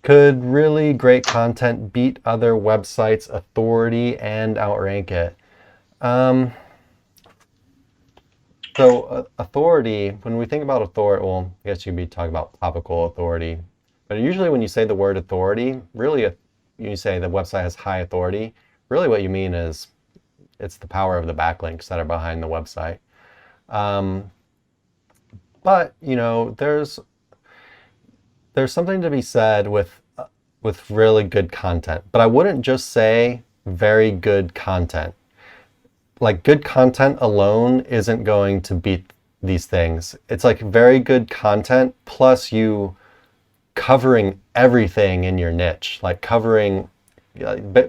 Could really great content beat other websites' authority and outrank it? Um, authority, when we think about authority, well, I guess you'd be talking about topical authority. But usually when you say the word authority, really, you say the website has high authority, really what you mean is it's the power of the backlinks that are behind the website. Um, but, there's something to be said with really good content. But I wouldn't just say very good content. Like good content alone isn't going to beat these things. It's like very good content plus you covering everything in your niche, like covering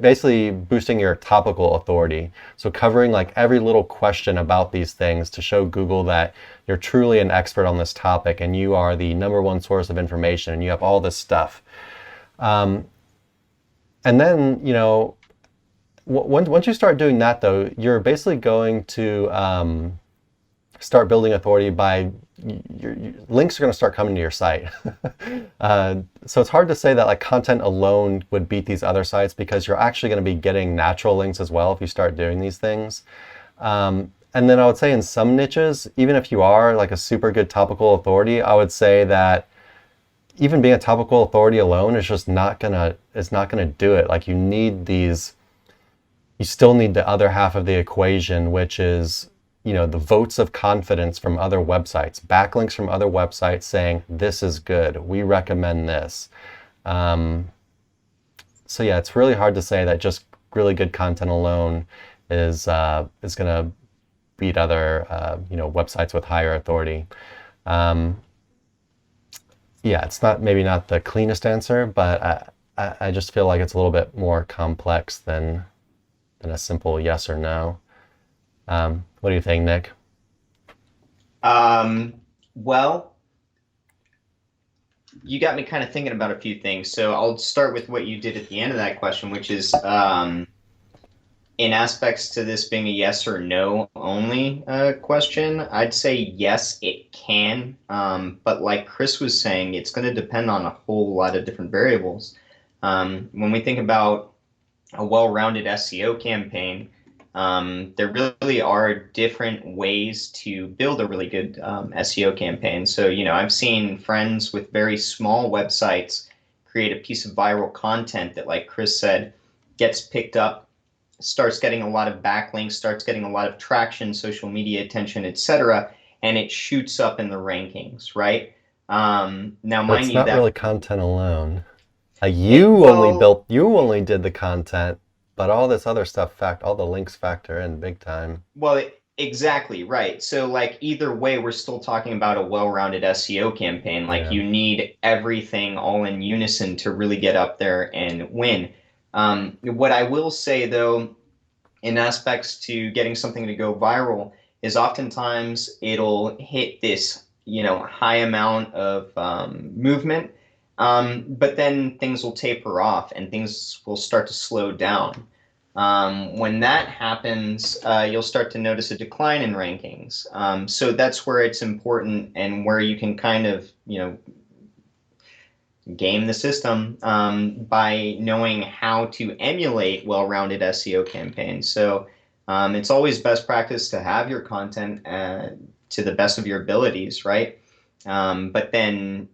basically boosting your topical authority. So covering like every little question about these things to show Google that you're truly an expert on this topic and you are the number one source of information and you have all this stuff. And then, once you start doing that, though, you're basically going to start building authority by your links are going to start coming to your site. So it's hard to say that like content alone would beat these other sites because you're actually going to be getting natural links as well if you start doing these things. And then I would say in some niches, even if you are like a super good topical authority, I would say that even being a topical authority alone is just not gonna do it. Like you still need the other half of the equation, which is, the votes of confidence from other websites, backlinks from other websites saying, this is good, we recommend this. So yeah, it's really hard to say that just really good content alone is gonna beat other, websites with higher authority. Yeah, it's maybe not the cleanest answer, but I just feel like it's a little bit more complex than a simple yes or no. What do you think, Nick? Well, you got me kind of thinking about a few things. So I'll start with what you did at the end of that question, which is in aspects to this being a yes or no only question, I'd say yes, it can. But like Chris was saying, it's going to depend on a whole lot of different variables. When we think about a well-rounded SEO campaign, there really are different ways to build a really good SEO campaign. So, I've seen friends with very small websites create a piece of viral content that, like Chris said, gets picked up, starts getting a lot of backlinks, starts getting a lot of traction, social media attention, etc., and it shoots up in the rankings, right? Now, But mind it's you, not really that content alone. it well, You only did the content, but all this other stuff all the links factor in big time. Exactly right. So, like, either way, we're still talking about a well-rounded SEO campaign. Like, Yeah. you need everything all in unison to really get up there and win. What I will say, though, in aspects to getting something to go viral, is oftentimes it'll hit this, high amount of movement, but then things will taper off and things will start to slow down. When that happens, you'll start to notice a decline in rankings. So that's where it's important and where you can kind of, game the system by knowing how to emulate well-rounded SEO campaigns. So it's always best practice to have your content to the best of your abilities, right? But then,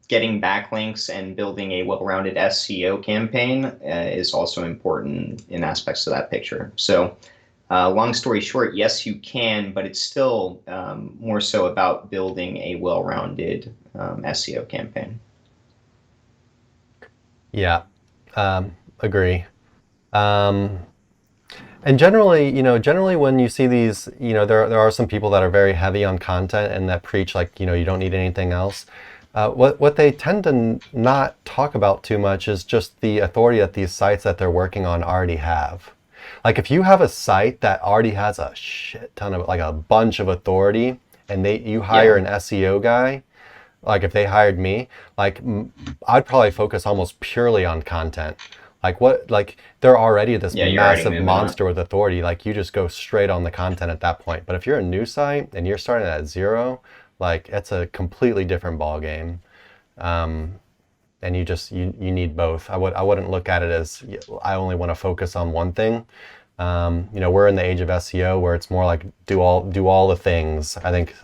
getting backlinks and building a well-rounded SEO campaign is also important in aspects of that picture. So long story short, yes, you can, but it's still more so about building a well-rounded SEO campaign. Yeah. Agree. Um, and generally, generally when you see these, there are some people that are very heavy on content and that preach like, you don't need anything else. What they tend to not talk about too much is just the authority that these sites that they're working on already have. Like if you have a site that already has a shit ton of, like a bunch of authority, and you hire Yeah. an SEO guy, like if they hired me, like I'd probably focus almost purely on content. Like they're already this Yeah, you're already massive moving on. monster with authority. Like you just go straight on the content at that point. But if you're a new site and you're starting at zero, like it's a completely different ball game. Um, and you need both. I wouldn't look at it as I only want to focus on one thing. You know, we're in the age of SEO where it's more like do all the things. I think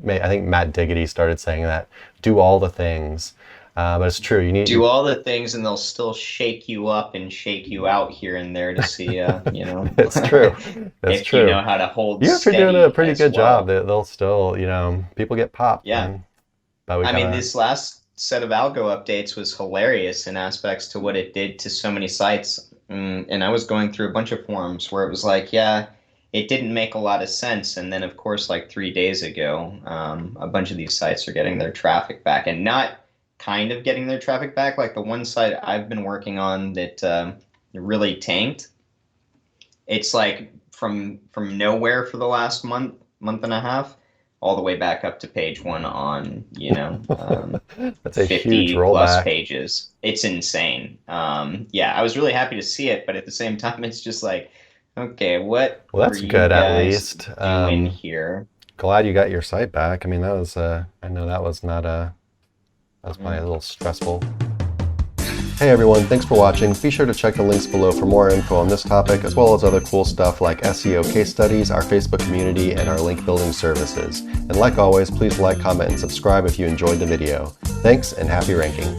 Matt Diggity started saying that, do all the things. But it's true. You need do all the things, and they'll still shake you up and shake you out here and there to see, you know. It's true. It's if true. you know how to hold You're steady doing a pretty as good well. job. They'll still, you know, people get popped. Yeah. Man. But we I mean, gotta. this last set of algo updates was hilarious in aspects to what it did to so many sites. And I was going through a bunch of forums where it was like, yeah, it didn't make a lot of sense. And then, of course, like 3 days ago, a bunch of these sites are getting their traffic back, and not kind of getting their traffic back. Like the one site I've been working on that really tanked. It's like from nowhere for the last month and a half, all the way back up to page one on, you know, That's a huge 50 plus rollback. pages. It's insane. Yeah, I was really happy to see it, but at the same time, it's just like, okay, what Well, were that's you good at guys least. doing here? Glad you got your site back. I mean, that was I know that was not that was probably a little stressful. Hey everyone, thanks for watching. Be sure to check the links below for more info on this topic, as well as other cool stuff like SEO case studies, our Facebook community, and our link building services. And like always, please like, comment, and subscribe if you enjoyed the video. Thanks, and happy ranking.